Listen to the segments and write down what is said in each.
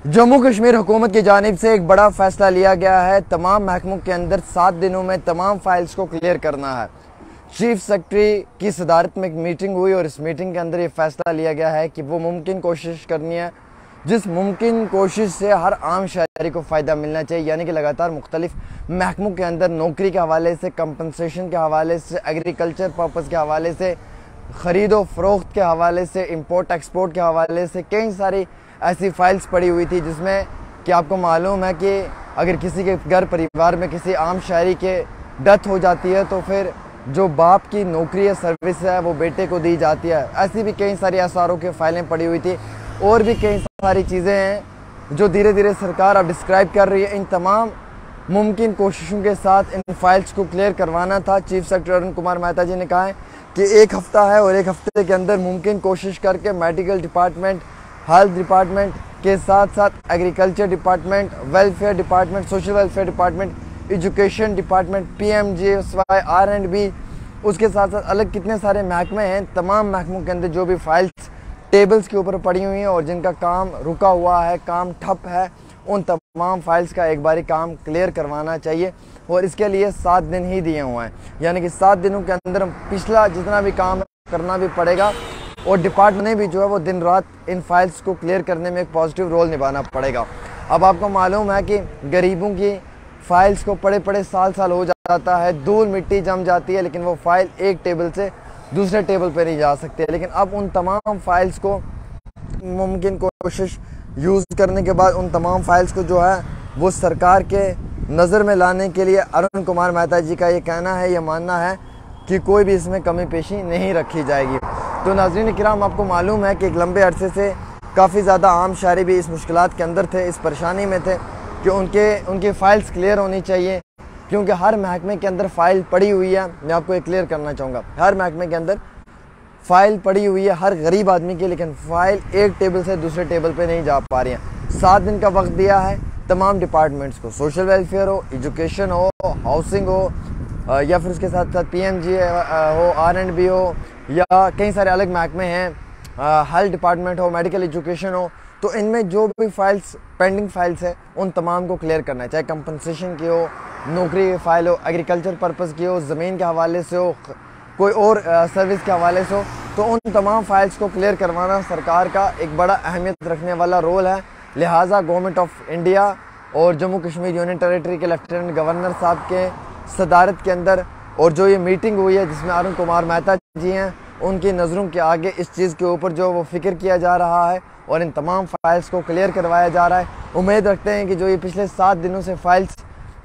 जम्मू कश्मीर हुकूमत की जानिब से एक बड़ा फैसला लिया गया है। तमाम महकमों के अंदर 7 दिनों में तमाम फाइल्स को क्लियर करना है। चीफ सेक्रेटरी की सदारत में एक मीटिंग हुई और इस मीटिंग के अंदर ये फैसला लिया गया है कि वो मुमकिन कोशिश करनी है, जिस मुमकिन कोशिश से हर आम शहरी को फ़ायदा मिलना चाहिए। यानी कि लगातार मुख्तलिफ महकमों के अंदर नौकरी के हवाले से, कंपनसेशन के हवाले से, एग्रीकल्चर पर्पज़ के हवाले से, ख़रीदो फरोख्त के हवाले से, इंपोर्ट एक्सपोर्ट के हवाले से कई सारी ऐसी फाइल्स पड़ी हुई थी जिसमें कि आपको मालूम है कि अगर किसी के घर परिवार में किसी आम शहरी के डेथ हो जाती है तो फिर जो बाप की नौकरी या सर्विस है वो बेटे को दी जाती है। ऐसी भी कई सारी एसआरओ की फाइलें पड़ी हुई थी और भी कई सारी चीज़ें हैं जो धीरे धीरे सरकार अब डिस्क्राइब कर रही है। इन तमाम मुमकिन कोशिशों के साथ इन फाइल्स को क्लियर करवाना था। चीफ सेक्रेटरी अरुण कुमार मेहता जी ने कहा है कि 1 हफ्ता है और 1 हफ्ते के अंदर मुमकिन कोशिश करके मेडिकल डिपार्टमेंट, हेल्थ डिपार्टमेंट के साथ साथ agriculture department, welfare department, social welfare department, education department, PMGSY, R&B, उसके साथ साथ अलग कितने सारे महकमे हैं, तमाम महकमों के अंदर जो भी फाइल्स टेबल्स के ऊपर पड़ी हुई हैं और जिनका काम रुका हुआ है, काम ठप है, उन तमाम फाइल्स का एक बारी काम क्लियर करवाना चाहिए। और इसके लिए 7 दिन ही दिए हुए हैं, यानी कि 7 दिनों के अंदर पिछला जितना भी काम करना भी पड़ेगा और डिपार्टमेंट ने भी जो है वो दिन रात इन फाइल्स को क्लियर करने में एक पॉजिटिव रोल निभाना पड़ेगा। अब आपको मालूम है कि गरीबों की फाइल्स को पड़े पड़े साल साल हो जाता है, धूल मिट्टी जम जाती है, लेकिन वो फाइल एक टेबल से दूसरे टेबल पर नहीं जा सकते। लेकिन अब उन तमाम फाइल्स को मुमकिन कोशिश यूज़ करने के बाद उन तमाम फाइल्स को जो है वो सरकार के नज़र में लाने के लिए अरुण कुमार मेहता जी का ये कहना है, ये मानना है कि कोई भी इसमें कमी पेशी नहीं रखी जाएगी। तो नाज़रीन किराम, आपको मालूम है कि एक लंबे अरसे से काफ़ी ज़्यादा आम शहरी भी इस मुश्किलात के अंदर थे, इस परेशानी में थे कि उनकी फ़ाइल्स क्लियर होनी चाहिए, क्योंकि हर महकमे के अंदर फ़ाइल पड़ी हुई है। मैं आपको एक क्लियर करना चाहूँगा, हर महकमे के अंदर फ़ाइल पड़ी हुई है हर गरीब आदमी की, लेकिन फ़ाइल एक टेबल से दूसरे टेबल पे नहीं जा पा रही हैं। 7 दिन का वक्त दिया है तमाम डिपार्टमेंट्स को, सोशल वेलफेयर हो, एजुकेशन हो, हाउसिंग हो, या फिर उसके साथ साथ PMG हो, R&B हो, या कई सारे अलग महकमे हैं, हेल्थ डिपार्टमेंट हो, मेडिकल एजुकेशन हो, तो इनमें जो भी फाइल्स पेंडिंग फाइल्स है उन तमाम को क्लियर करना है, चाहे कंपनसेशन की हो, नौकरी की फ़ाइल हो, एग्रीकल्चर पर्पज़ की हो, ज़मीन के हवाले से हो, कोई और सर्विस के हवाले से हो, तो उन तमाम फाइल्स को क्लियर करवाना सरकार का एक बड़ा अहमियत रखने वाला रोल है। लिहाजा गवर्नमेंट ऑफ इंडिया और जम्मू कश्मीर यूनियन टेरेटरी के लेफ्टिनेंट गवर्नर साहब के सदारत के अंदर और जो ये मीटिंग हुई है जिसमें अरुण कुमार मेहता जी हैं, उनकी नज़रों के आगे इस चीज़ के ऊपर जो वो फिक्र किया जा रहा है और इन तमाम फाइल्स को क्लियर करवाया जा रहा है। उम्मीद रखते हैं कि जो ये पिछले 7 दिनों से फाइल्स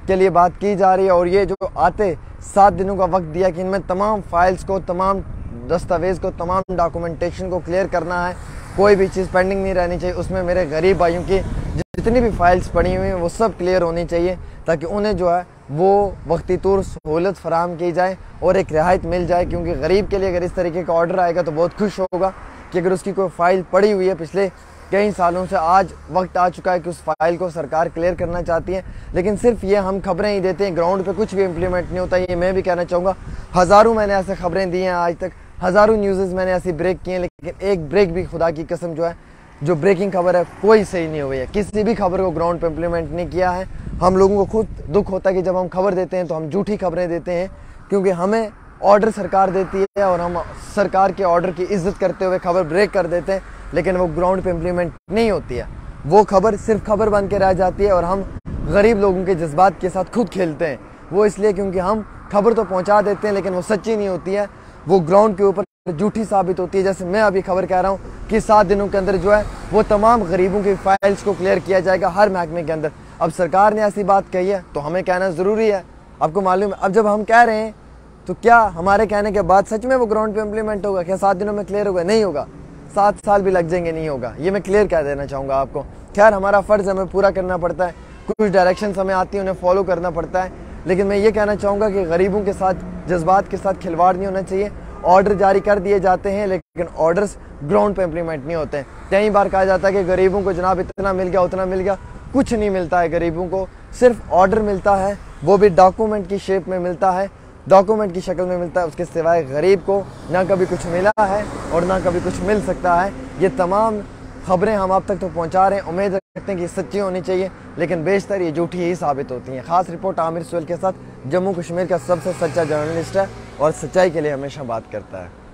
के लिए बात की जा रही है और ये जो आते 7 दिनों का वक्त दिया कि इनमें तमाम फाइल्स को, तमाम दस्तावेज़ को, तमाम डॉक्यूमेंटेशन को क्लियर करना है, कोई भी चीज़ पेंडिंग नहीं रहनी चाहिए। उसमें मेरे गरीब भाइयों की जितनी भी फाइल्स पड़ी हुई हैं वो सब क्लियर होनी चाहिए, ताकि उन्हें जो है वो वक्ती तौर सहूलत फराहम की जाए और एक रियायत मिल जाए। क्योंकि गरीब के लिए अगर इस तरीके का ऑर्डर आएगा तो बहुत खुश होगा कि अगर उसकी कोई फ़ाइल पड़ी हुई है पिछले कई सालों से, आज वक्त आ चुका है कि उस फाइल को सरकार क्लियर करना चाहती है। लेकिन सिर्फ ये हम खबरें ही देते हैं, ग्राउंड पे कुछ भी इम्प्लीमेंट नहीं होता। ये मैं भी कहना चाहूँगा, हज़ारों मैंने ऐसे खबरें दी हैं आज तक, हज़ारों न्यूज़ मैंने ऐसी ब्रेक की हैं, लेकिन एक ब्रेक भी खुदा की कसम जो है, जो ब्रेकिंग खबर है कोई सही नहीं हुई है। किसी भी खबर को ग्राउंड पे इम्प्लीमेंट नहीं किया है। हम लोगों को खुद दुख होता है कि जब हम खबर देते हैं तो हम झूठी खबरें देते हैं, क्योंकि हमें ऑर्डर सरकार देती है और हम सरकार के ऑर्डर की इज्जत करते हुए खबर ब्रेक कर देते हैं, लेकिन वो ग्राउंड पे इम्प्लीमेंट नहीं होती है। वो खबर सिर्फ खबर बन के रह जाती है और हम गरीब लोगों के जज्बात के साथ खुद खेलते हैं। वो इसलिए क्योंकि हम खबर तो पहुंचा देते हैं लेकिन वो सच्ची नहीं होती है, वो ग्राउंड के ऊपर झूठी साबित होती है। जैसे मैं अभी खबर कह रहा हूँ कि 7 दिनों के अंदर जो है वो तमाम गरीबों की फाइल्स को क्लियर किया जाएगा हर महकमे के अंदर। अब सरकार ने ऐसी बात कही है तो हमें कहना ज़रूरी है, आपको मालूम है। अब जब हम कह रहे हैं तो क्या हमारे कहने के बाद सच में वो ग्राउंड पे इम्प्लीमेंट होगा? क्या 7 दिनों में क्लियर होगा? नहीं होगा, 7 साल भी लग जाएंगे, नहीं होगा। ये मैं क्लियर कह देना चाहूँगा आपको। खैर, हमारा फ़र्ज़ हमें पूरा करना पड़ता है, कुछ डायरेक्शन हमें आती है, उन्हें फॉलो करना पड़ता है। लेकिन मैं ये कहना चाहूँगा कि गरीबों के साथ, जज्बात के साथ खिलवाड़ नहीं होना चाहिए। ऑर्डर जारी कर दिए जाते हैं लेकिन ऑर्डर्स ग्राउंड पे इम्प्लीमेंट नहीं होते हैं। कई बार कहा जाता है कि गरीबों को जनाब इतना मिल गया, उतना मिल गया। कुछ नहीं मिलता है गरीबों को, सिर्फ ऑर्डर मिलता है, वो भी डॉक्यूमेंट की शेप में मिलता है, डॉक्यूमेंट की शक्ल में मिलता है। उसके सिवाय गरीब को ना कभी कुछ मिला है और ना कभी कुछ मिल सकता है। ये तमाम खबरें हम आप तक तो पहुँचा रहे हैं। उम्मीद सकते हैं कि सच्ची होनी चाहिए, लेकिन बेशतर ये झूठी ही साबित होती हैं। खास रिपोर्ट आमिर सुहेल के साथ, जम्मू कश्मीर का सबसे सच्चा जर्नलिस्ट है और सच्चाई के लिए हमेशा बात करता है।